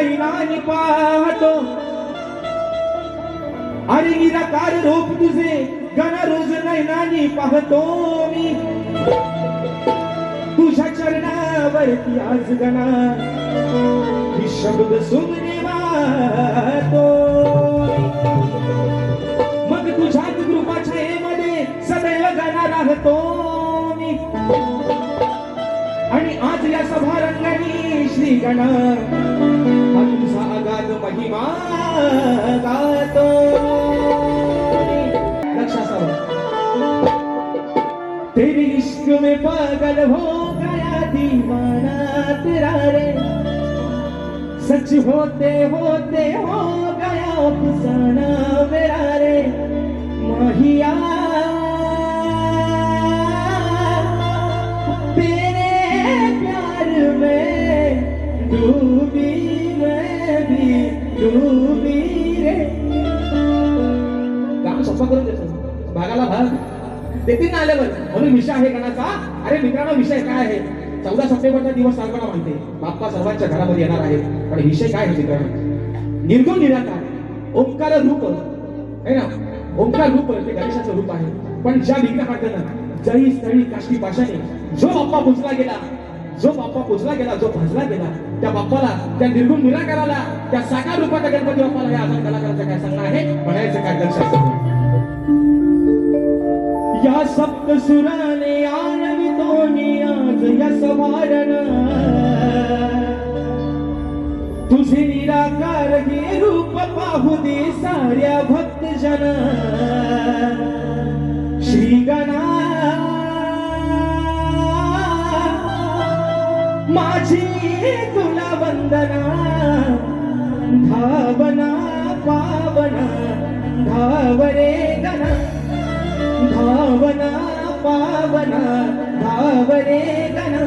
नैनानी पाहतो, अरे निराकार रूप तुझे गण रोज नैनानी पाहतो मी, तुझ्या चरणावरती आज गणा ही शब्द सुमने वाहतो, मग तुझ्याच कृपाछायेमध्ये सदैव गणा राहतो मी, आणि आज या सभारंगाने श्री गणा हा तुझा अगाध महिमा गातो. तेरे इश्क में पागल हो गया दीवाना तेरा रे, सच होते होते हो गया अफसाना मेरा रे माहिया, तेरे प्यार में डूबी मैं भी डूबी रे. काम सोपं करून देतो, भागाला भाग देते ना आल्यावर. म्हणून विषय आहे गणाचा. अरे मित्रांनो, विषय काय आहे? 14 सप्टेंबरचा दिवस सर्वांना माहिती आहे, बाप्पा सर्वांच्या घरामध्ये येणार आहे. पण विषय काय आहे मित्रांनो? निर्गुण निराकार ओंकार रूप आहे ना, ओंकार रूप ते गणेशाचं रूप आहे. पण ज्या विग्रहाकडनं जळी स्थळी काष्टी पाशाने जो बाप्पा पुजला गेला, जो बाप्पा पुजला गेला, जो भाजला गेला, त्या बाप्पाला, त्या निर्गुण निराकाराला, त्या साकार रूपाच्या गणपती बाप्पाला हे आजार कलाकाराचं काय सांगणं आहे, म्हणायचं काय दर्शक. या सप्तसुराने आणवितोनी आज या सवारण, तुझे निराकार हे रूप पाहू दे साऱ्या भक्तजन. श्री गणा माझी तुला वंदना, धावना पावना धावरे गणा, भावना पावना धावरे गणा.